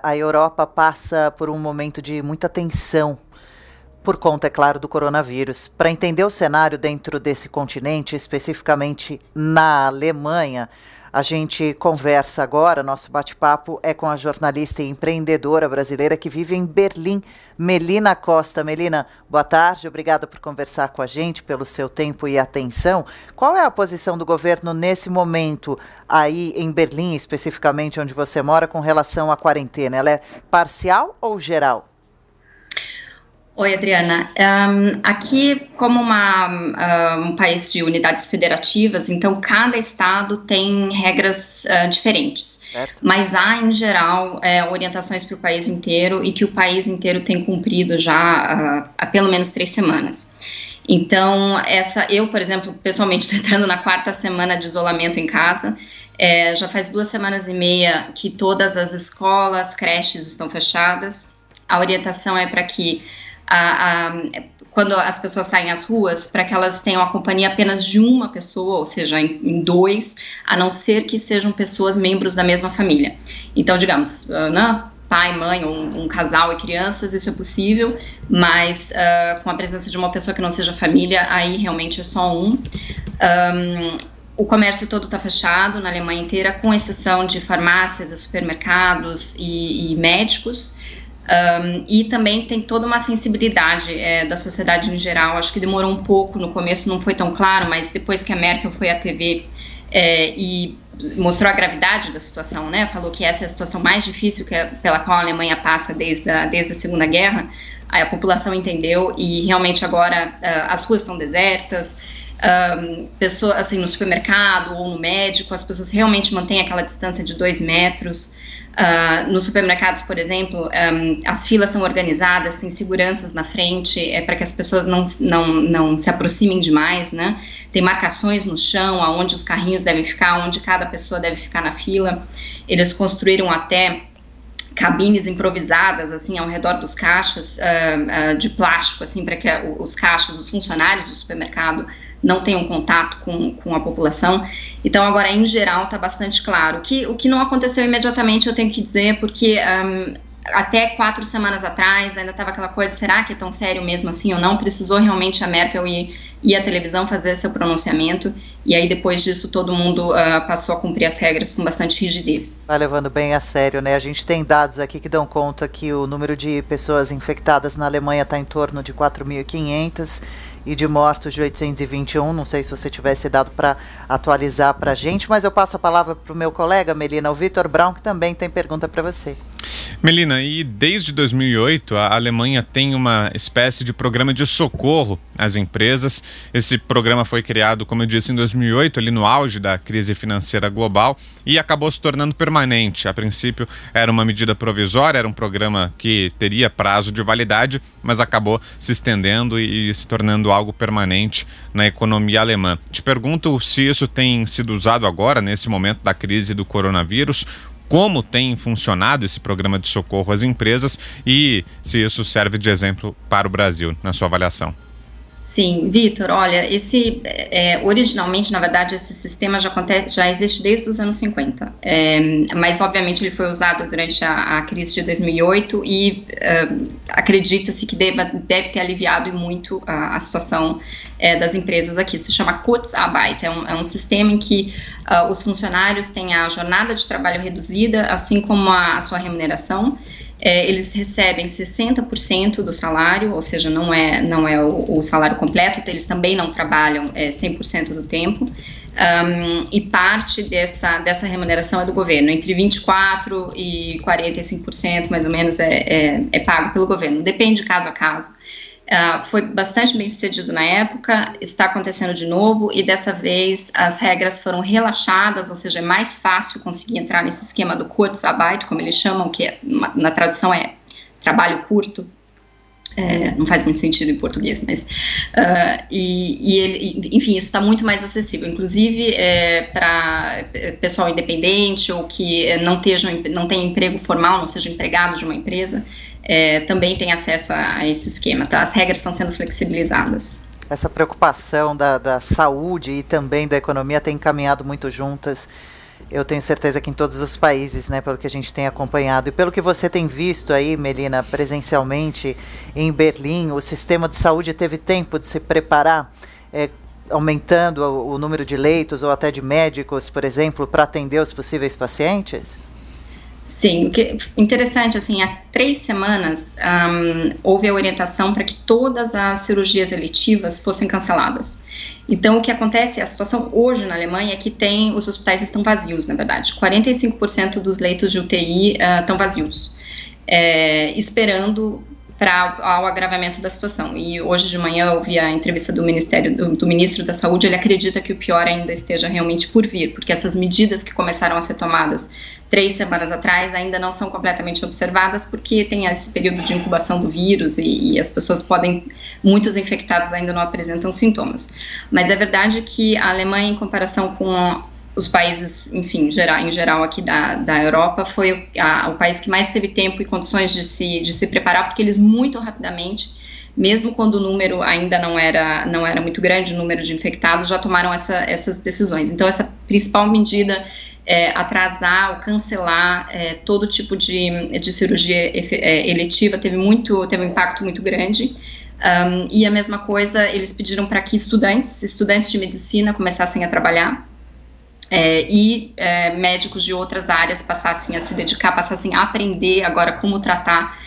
A Europa passa por um momento de muita tensão, por conta, é claro, do coronavírus. Para entender o cenário dentro desse continente, especificamente na Alemanha, a gente conversa agora, nosso bate-papo é com a jornalista e empreendedora brasileira que vive em Berlim, Melina Costa. Melina, boa tarde, obrigada por conversar com a gente, pelo seu tempo e atenção. Qual é a posição do governo nesse momento, aí em Berlim, especificamente onde você mora, com relação à quarentena? Ela é parcial ou geral? Oi, Adriana. Aqui, como um país de unidades federativas, então cada estado tem regras diferentes. Certo. Mas há, em geral, orientações para o país inteiro e que o país inteiro tem cumprido já há pelo menos 3 semanas. Então, eu, por exemplo, pessoalmente estou entrando na 4ª semana de isolamento em casa. Já faz 2 semanas e meia que todas as escolas, creches estão fechadas. A orientação é para que quando as pessoas saem às ruas, para que elas tenham a companhia apenas de uma pessoa, ou seja, em 2, a não ser que sejam pessoas membros da mesma família. Então, digamos, pai, mãe, um casal e crianças, isso é possível, mas com a presença de uma pessoa que não seja família, aí realmente é só um. O comércio todo está fechado na Alemanha inteira, com exceção de farmácias, supermercados e médicos. E também tem toda uma sensibilidade da sociedade em geral. Acho que demorou um pouco, no começo não foi tão claro, mas depois que a Merkel foi à TV e mostrou a gravidade da situação, né, falou que essa é a situação mais difícil pela qual a Alemanha passa desde a Segunda Guerra, aí a população entendeu e realmente agora as ruas estão desertas, pessoas assim, no supermercado ou no médico, as pessoas realmente mantêm aquela distância de 2 metros. Nos supermercados, por exemplo, as filas são organizadas, tem seguranças na frente, para que as pessoas não se aproximem demais, né? Tem marcações no chão, aonde os carrinhos devem ficar, onde cada pessoa deve ficar na fila. Eles construíram até cabines improvisadas, assim, ao redor dos caixas, de plástico, assim, para que os caixas, os funcionários do supermercado não tenham contato com a população. Então, agora, em geral, está bastante claro. O que não aconteceu imediatamente, eu tenho que dizer, porque até 4 semanas atrás ainda estava aquela coisa, será que é tão sério mesmo assim ou não? Precisou realmente a Merkel e a televisão fazer seu pronunciamento, e aí depois disso todo mundo passou a cumprir as regras com bastante rigidez. Está levando bem a sério, né? A gente tem dados aqui que dão conta que o número de pessoas infectadas na Alemanha está em torno de 4.500 e de mortos de 821, não sei se você tivesse dado para atualizar para a gente, mas eu passo a palavra para o meu colega, Melina, o Vitor Braun, que também tem pergunta para você. Melina, e desde 2008 a Alemanha tem uma espécie de programa de socorro às empresas. Esse programa foi criado, como eu disse, em 2008, ali no auge da crise financeira global, e acabou se tornando permanente. A princípio era uma medida provisória, era um programa que teria prazo de validade, mas acabou se estendendo e se tornando algo permanente na economia alemã. Te pergunto se isso tem sido usado agora, nesse momento da crise do coronavírus, como tem funcionado esse programa de socorro às empresas e se isso serve de exemplo para o Brasil, na sua avaliação. Sim, Vitor, olha, originalmente, na verdade, esse sistema já existe desde os anos 50, mas obviamente ele foi usado durante a crise de 2008 e acredita-se que deve ter aliviado muito a situação das empresas aqui. Se chama Kurzarbeit, é um sistema em que os funcionários têm a jornada de trabalho reduzida, assim como a sua remuneração. Eles recebem 60% do salário, ou seja, não é o salário completo, eles também não trabalham 100% do tempo, e parte dessa remuneração é do governo, entre 24% e 45% mais ou menos é pago pelo governo, depende de caso a caso. Foi bastante bem sucedido na época, está acontecendo de novo e dessa vez as regras foram relaxadas, ou seja, é mais fácil conseguir entrar nesse esquema do Kurzarbeit, como eles chamam, que na tradução é trabalho curto, não faz muito sentido em português, mas enfim, isso está muito mais acessível, inclusive para pessoal independente ou que não tem emprego formal, não seja empregado de uma empresa, também tem acesso a esse esquema, tá? As regras estão sendo flexibilizadas. Essa preocupação da saúde e também da economia tem caminhado muito juntas. Eu tenho certeza que em todos os países, né, pelo que a gente tem acompanhado e pelo que você tem visto aí, Melina, presencialmente em Berlim, o sistema de saúde teve tempo de se preparar, aumentando o número de leitos ou até de médicos, por exemplo, para atender os possíveis pacientes? Sim, o que interessante, assim, há 3 semanas houve a orientação para que todas as cirurgias eletivas fossem canceladas. Então, o que acontece, a situação hoje na Alemanha é que os hospitais estão vazios, na verdade. 45% dos leitos de UTI estão vazios, esperando ao agravamento da situação. E hoje de manhã eu ouvi a entrevista do Ministro da Saúde. Ele acredita que o pior ainda esteja realmente por vir, porque essas medidas que começaram a ser tomadas 3 semanas atrás ainda não são completamente observadas, porque tem esse período de incubação do vírus e as pessoas muitos infectados ainda não apresentam sintomas. Mas é verdade que a Alemanha, em comparação com os países, enfim, em geral aqui da Europa, foi o país que mais teve tempo e condições de se preparar, porque eles muito rapidamente, mesmo quando o número ainda não era muito grande, o número de infectados, já tomaram essas decisões. Então, essa principal medida atrasar ou cancelar todo tipo de cirurgia eletiva teve um impacto muito grande. E a mesma coisa, eles pediram para que estudantes de medicina começassem a trabalhar, e médicos de outras áreas passassem a se dedicar, passassem a aprender agora como tratar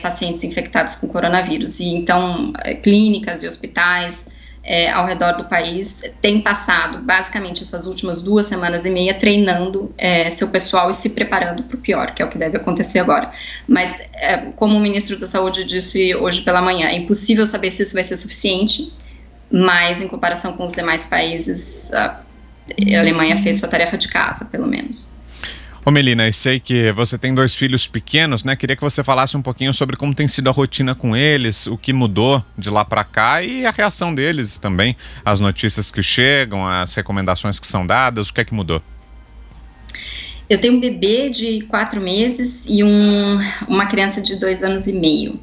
pacientes infectados com coronavírus. E então, clínicas e hospitais ao redor do país têm passado basicamente essas últimas 2 semanas e meia treinando seu pessoal e se preparando para o pior, que é o que deve acontecer agora. Mas, como o ministro da Saúde disse hoje pela manhã, é impossível saber se isso vai ser suficiente, mas em comparação com os demais países, a Alemanha fez sua tarefa de casa, pelo menos. Ô Melina, eu sei que você tem 2 filhos pequenos, né? Queria que você falasse um pouquinho sobre como tem sido a rotina com eles, o que mudou de lá para cá e a reação deles também, as notícias que chegam, as recomendações que são dadas, o que é que mudou? Eu tenho um bebê de 4 meses e uma criança de 2 anos e meio.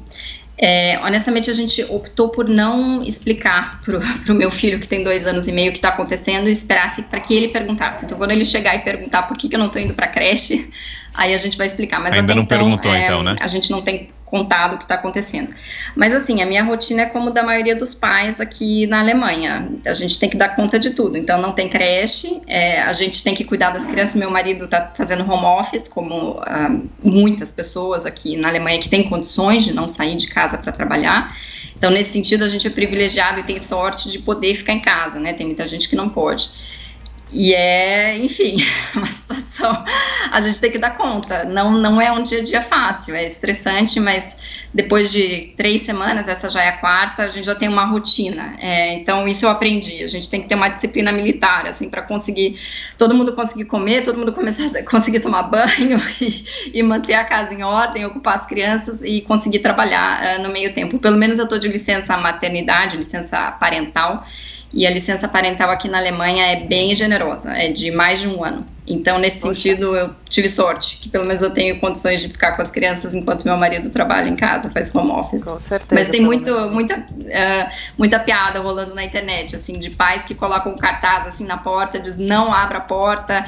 Honestamente, a gente optou por não explicar pro meu filho, que tem 2 anos e meio, o que está acontecendo, e esperasse para que ele perguntasse. Então, quando ele chegar e perguntar por que eu não estou indo para a creche, aí a gente vai explicar. Mas ainda até não então, perguntou, então, né? A gente não tem contado o que está acontecendo. Mas assim, a minha rotina é como da maioria dos pais aqui na Alemanha. A gente tem que dar conta de tudo. Então, não tem creche, a gente tem que cuidar das crianças. Meu marido está fazendo home office, como muitas pessoas aqui na Alemanha que têm condições de não sair de casa para trabalhar. Então, nesse sentido, a gente é privilegiado e tem sorte de poder ficar em casa, né? Tem muita gente que não pode. E enfim, uma situação, a gente tem que dar conta, não é um dia a dia fácil, é estressante, mas depois de 3 semanas, essa já é a 4ª, a gente já tem uma rotina, então isso eu aprendi, a gente tem que ter uma disciplina militar, assim, para todo mundo conseguir comer, todo mundo conseguir tomar banho e manter a casa em ordem, ocupar as crianças e conseguir trabalhar no meio tempo. Pelo menos eu estou de licença maternidade, licença parental, e a licença parental aqui na Alemanha é bem generosa, é de mais de 1 ano. Então, nesse sentido, eu tive sorte, que pelo menos eu tenho condições de ficar com as crianças enquanto meu marido trabalha em casa, faz home office. Com certeza. Mas tem muita piada rolando na internet, assim, de pais que colocam um cartaz assim na porta, diz não abra a porta,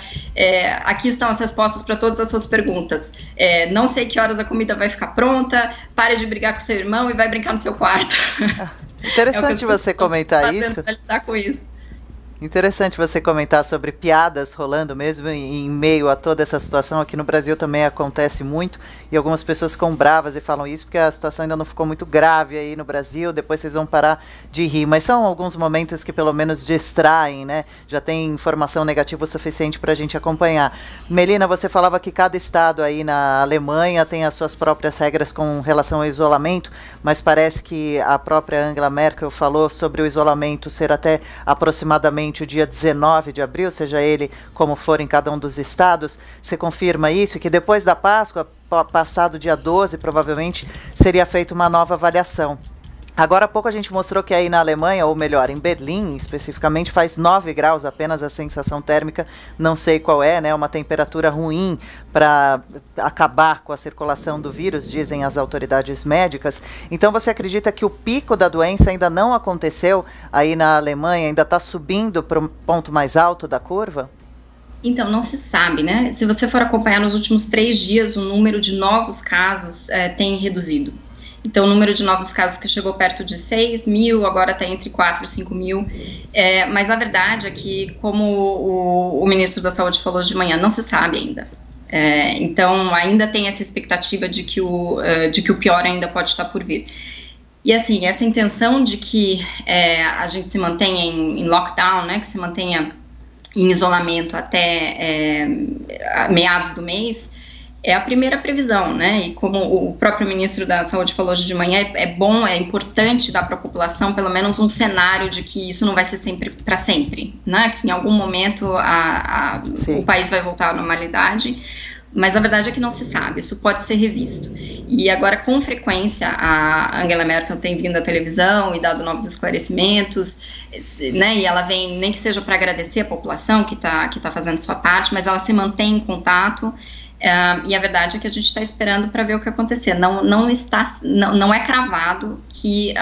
aqui estão as respostas para todas as suas perguntas. Não sei que horas a comida vai ficar pronta, pare de brigar com seu irmão e vai brincar no seu quarto. Interessante você comentar isso. Lidar com isso. Interessante você comentar sobre piadas rolando mesmo em meio a toda essa situação. Aqui no Brasil também acontece muito e algumas pessoas ficam bravas e falam isso porque a situação ainda não ficou muito grave aí no Brasil, depois vocês vão parar de rir, mas são alguns momentos que pelo menos distraem, né? Já tem informação negativa o suficiente para a gente acompanhar. Melina, você falava que cada estado aí na Alemanha tem as suas próprias regras com relação ao isolamento, mas parece que a própria Angela Merkel falou sobre o isolamento ser até aproximadamente o dia 19 de abril, seja ele como for em cada um dos estados. Você confirma isso? Que depois da Páscoa, passado dia 12, provavelmente seria feita uma nova avaliação. Agora há pouco a gente mostrou que aí na Alemanha, ou melhor, em Berlim especificamente, faz 9 graus apenas a sensação térmica, não sei qual é, né? Uma temperatura ruim para acabar com a circulação do vírus, dizem as autoridades médicas. Então você acredita que o pico da doença ainda não aconteceu aí na Alemanha, ainda está subindo para um ponto mais alto da curva? Então, não se sabe, né? Se você for acompanhar nos últimos 3 dias, o número de novos casos tem reduzido. Então, o número de novos casos que chegou perto de 6 mil, agora está entre 4 e 5 mil. Mas a verdade é que, como o ministro da Saúde falou de manhã, não se sabe ainda. Então, ainda tem essa expectativa de que o pior ainda pode estar por vir. E, assim, essa intenção de que a gente se mantenha em lockdown, né, que se mantenha em isolamento até meados do mês, é a primeira previsão, né? E como o próprio ministro da Saúde falou hoje de manhã, é importante dar para a população pelo menos um cenário de que isso não vai ser sempre para sempre, né? Que em algum momento o país vai voltar à normalidade, mas a verdade é que não se sabe, isso pode ser revisto. E agora, com frequência, a Angela Merkel tem vindo à televisão e dado novos esclarecimentos, né, e ela vem, nem que seja para agradecer a população que tá fazendo sua parte, mas ela se mantém em contato, e a verdade é que a gente está esperando para ver o que acontecer. Não é cravado que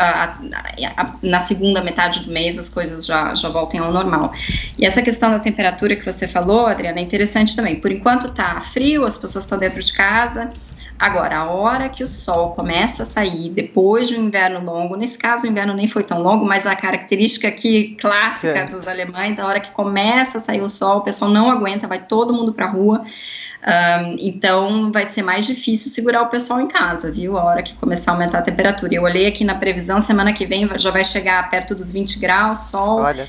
na segunda metade do mês as coisas já voltem ao normal. E essa questão da temperatura que você falou, Adriana, é interessante também. Por enquanto está frio, as pessoas estão dentro de casa. Agora, a hora que o sol começa a sair, depois de um inverno longo, nesse caso o inverno nem foi tão longo, mas a característica aqui clássica dos alemães, a hora que começa a sair o sol, o pessoal não aguenta, vai todo mundo para a rua. Então vai ser mais difícil segurar o pessoal em casa, viu? A hora que começar a aumentar a temperatura. Eu olhei aqui na previsão, semana que vem já vai chegar perto dos 20 graus, sol. Olha.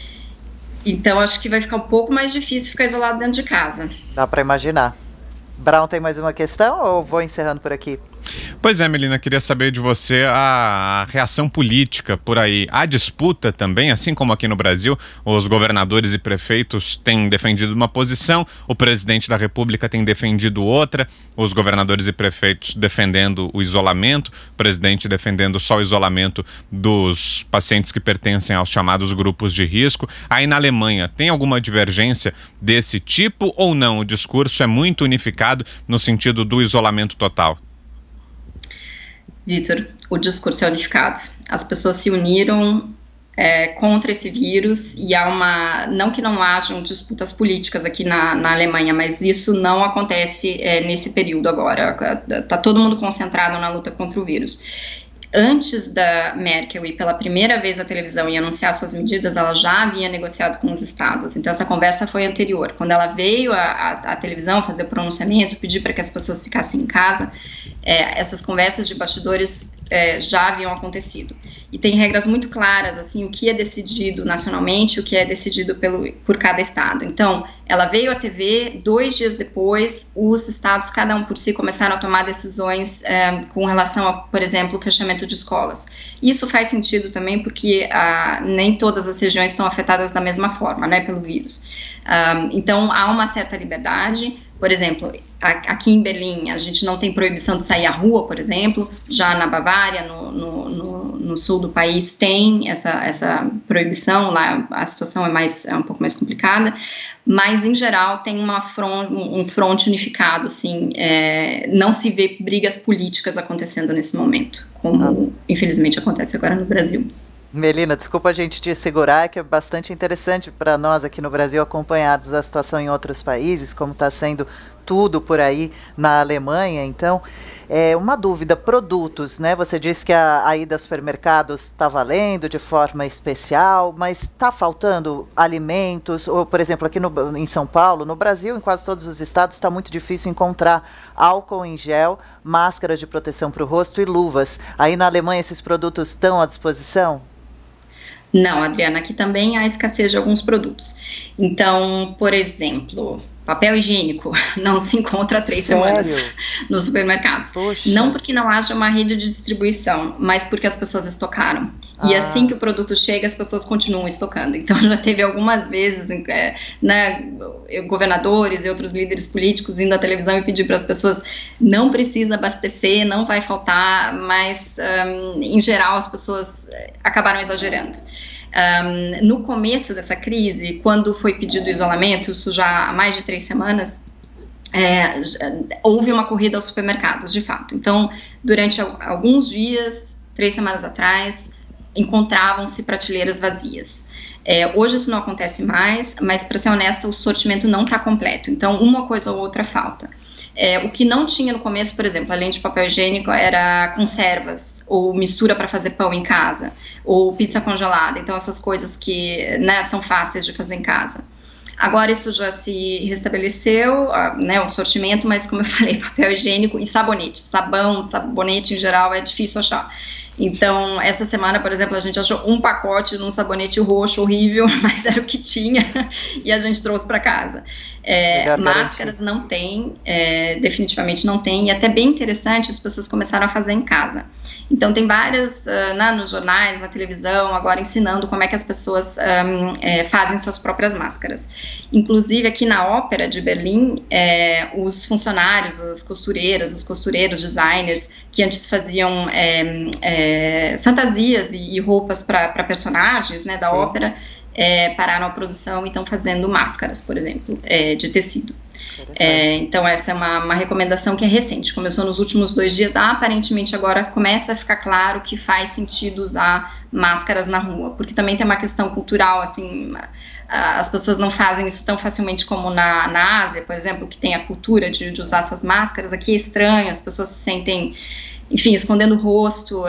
Então acho que vai ficar um pouco mais difícil ficar isolado dentro de casa. Dá para imaginar. Brown, tem mais uma questão ou vou encerrando por aqui? Pois é, Melina, queria saber de você a reação política por aí. Há disputa também, assim como aqui no Brasil, os governadores e prefeitos têm defendido uma posição, o presidente da República tem defendido outra, os governadores e prefeitos defendendo o isolamento, o presidente defendendo só o isolamento dos pacientes que pertencem aos chamados grupos de risco. Aí na Alemanha, tem alguma divergência desse tipo ou não? O discurso é muito unificado no sentido do isolamento total? Vitor, o discurso é unificado. As pessoas se uniram contra esse vírus e há não que não hajam disputas políticas aqui na Alemanha, mas isso não acontece nesse período agora. Está todo mundo concentrado na luta contra o vírus. Antes da Merkel ir pela primeira vez à televisão e anunciar suas medidas, ela já havia negociado com os estados. Então, essa conversa foi anterior. Quando ela veio à televisão fazer o pronunciamento, pedir para que as pessoas ficassem em casa, essas conversas de bastidores já haviam acontecido. E tem regras muito claras, assim, o que é decidido nacionalmente, o que é decidido por cada estado. Então, ela veio à TV, 2 dias depois, os estados, cada um por si, começaram a tomar decisões com relação a, por exemplo, o fechamento de escolas. Isso faz sentido também porque nem todas as regiões estão afetadas da mesma forma, né, pelo vírus. Então, há uma certa liberdade. Por exemplo, aqui em Berlim, a gente não tem proibição de sair à rua, por exemplo. Já na Bavária, no sul do país, tem essa proibição. Lá a situação é um pouco mais complicada. Mas, em geral, tem um fronte unificado, assim. Não se vê brigas políticas acontecendo nesse momento, como, infelizmente, acontece agora no Brasil. Melina, desculpa a gente te segurar, que é bastante interessante para nós aqui no Brasil acompanharmos a situação em outros países, como está sendo tudo por aí na Alemanha. Então, uma dúvida, produtos, né? Você disse que a ida aos supermercados está valendo de forma especial, mas está faltando alimentos? Ou, por exemplo, aqui em São Paulo, no Brasil, em quase todos os estados, está muito difícil encontrar álcool em gel, máscaras de proteção para o rosto e luvas. Aí na Alemanha esses produtos estão à disposição? Não, Adriana, aqui também há escassez de alguns produtos. Então, por exemplo, papel higiênico não se encontra há 3 semanas nos supermercados. Poxa. Não porque não haja uma rede de distribuição, mas porque as pessoas estocaram. E assim que o produto chega, as pessoas continuam estocando. Então, já teve algumas vezes, governadores e outros líderes políticos indo à televisão e pedir para as pessoas: não precisa abastecer, não vai faltar, mas, em geral, as pessoas acabaram exagerando. No começo dessa crise, quando foi pedido o isolamento, isso já há mais de 3 semanas, houve uma corrida aos supermercados, de fato. Então, durante alguns dias, 3 semanas atrás, encontravam-se prateleiras vazias. Hoje isso não acontece mais, mas, para ser honesta, o sortimento não está completo, então uma coisa ou outra falta. O que não tinha no começo, por exemplo, além de papel higiênico, era conservas, ou mistura para fazer pão em casa, ou pizza congelada, então essas coisas que, né, são fáceis de fazer em casa. Agora isso já se restabeleceu, né, o sortimento, mas como eu falei, papel higiênico e sabonete. Sabonete em geral é difícil achar. Então, essa semana, por exemplo, a gente achou um pacote de um sabonete roxo horrível, mas era o que tinha, e a gente trouxe para casa. Máscaras não tem, definitivamente não tem, e até bem interessante, as pessoas começaram a fazer em casa. Então, tem várias, nos jornais, na televisão, agora ensinando como é que as pessoas fazem suas próprias máscaras. Inclusive, aqui na Ópera de Berlim, os funcionários, as costureiras, os costureiros, designers, que antes faziam fantasias e roupas para personagens, né, da Sim. ópera, pararam a produção e estão fazendo máscaras, por exemplo, de tecido. Então essa é uma recomendação que é recente, começou nos últimos 2 dias, aparentemente agora começa a ficar claro que faz sentido usar máscaras na rua, porque também tem uma questão cultural, assim, as pessoas não fazem isso tão facilmente como na Ásia, por exemplo, que tem a cultura de usar essas máscaras. Aqui é estranho, as pessoas se sentem, enfim, escondendo o rosto,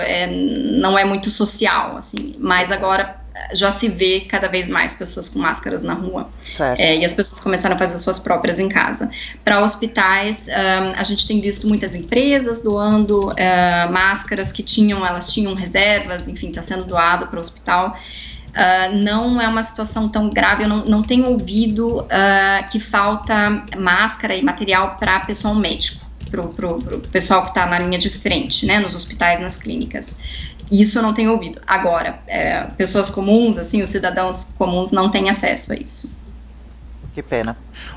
não é muito social, assim, mas agora já se vê cada vez mais pessoas com máscaras na rua, e as pessoas começaram a fazer suas próprias em casa. Para hospitais, a gente tem visto muitas empresas doando máscaras que elas tinham reservas, enfim, está sendo doado para o hospital. Não é uma situação tão grave, eu não tenho ouvido que falta máscara e material para pessoal médico, pro pessoal que está na linha de frente, né, nos hospitais, nas clínicas. Isso eu não tenho ouvido. Agora, pessoas comuns, assim, os cidadãos comuns não têm acesso a isso. Que pena.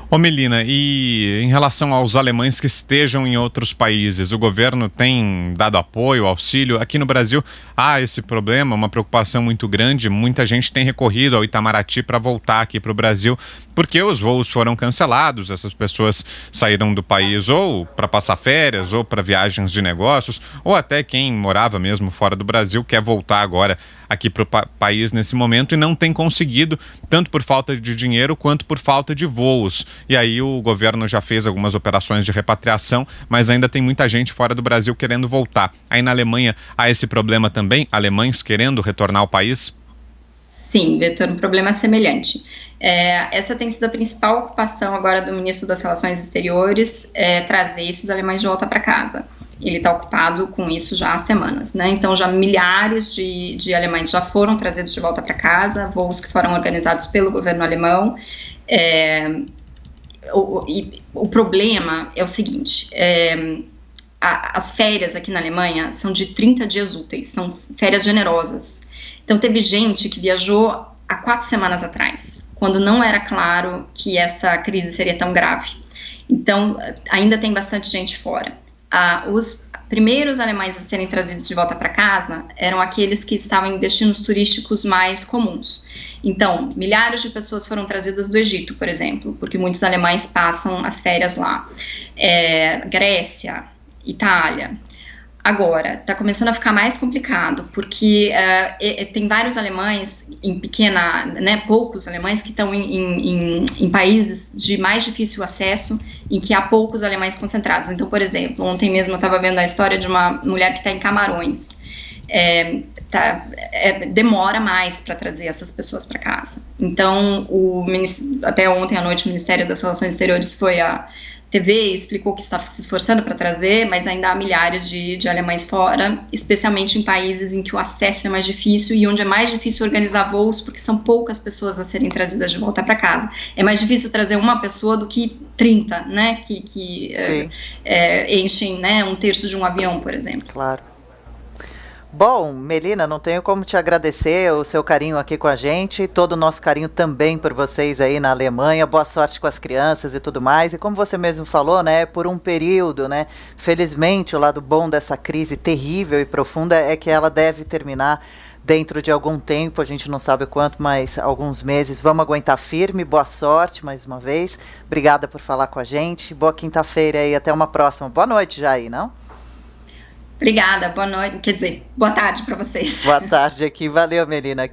Ô Melina, e em relação aos alemães que estejam em outros países, o governo tem dado apoio, auxílio? Aqui no Brasil há esse problema, uma preocupação muito grande, muita gente tem recorrido ao Itamaraty para voltar aqui para o Brasil, porque os voos foram cancelados, essas pessoas saíram do país ou para passar férias, ou para viagens de negócios, ou até quem morava mesmo fora do Brasil quer voltar agora aqui para o país nesse momento e não tem conseguido, tanto por falta de dinheiro quanto por falta de voos. E aí o governo já fez algumas operações de repatriação, mas ainda tem muita gente fora do Brasil querendo voltar. Aí na Alemanha há esse problema também, alemães querendo retornar ao país? Sim, Vitor, um problema semelhante. Essa tem sido a principal ocupação agora do ministro das Relações Exteriores, trazer esses alemães de volta para casa. Ele está ocupado com isso já há semanas, né? Então já milhares de alemães já foram trazidos de volta para casa, voos que foram organizados pelo governo alemão. O problema é o seguinte, as férias aqui na Alemanha são de 30 dias úteis, são férias generosas. Então teve gente que viajou há 4 semanas atrás, quando não era claro que essa crise seria tão grave. Então ainda tem bastante gente fora. Os primeiros alemães a serem trazidos de volta para casa eram aqueles que estavam em destinos turísticos mais comuns. Então, milhares de pessoas foram trazidas do Egito, por exemplo, porque muitos alemães passam as férias lá. Grécia, Itália. Agora, está começando a ficar mais complicado, porque tem vários alemães em pequena, né, poucos alemães que estão em países de mais difícil acesso, em que há poucos alemães concentrados. Então, por exemplo, ontem mesmo eu estava vendo a história de uma mulher que está em Camarões. Demora mais para trazer essas pessoas para casa. Então, até ontem à noite o Ministério das Relações Exteriores foi à TV, explicou que está se esforçando para trazer, mas ainda há milhares de alemães fora, especialmente em países em que o acesso é mais difícil e onde é mais difícil organizar voos, porque são poucas pessoas a serem trazidas de volta para casa. É mais difícil trazer uma pessoa do que 30, né, que enchem, né, 1/3 de um avião, por exemplo. Claro. Bom, Melina, não tenho como te agradecer o seu carinho aqui com a gente, todo o nosso carinho também por vocês aí na Alemanha, boa sorte com as crianças e tudo mais, e como você mesmo falou, né, por um período, né, felizmente o lado bom dessa crise terrível e profunda é que ela deve terminar dentro de algum tempo, a gente não sabe quanto, mas alguns meses. Vamos aguentar firme, boa sorte mais uma vez, obrigada por falar com a gente, boa quinta-feira e até uma próxima, boa noite já aí, não? Obrigada, boa noite, quer dizer, boa tarde para vocês. Boa tarde aqui, valeu, Melina.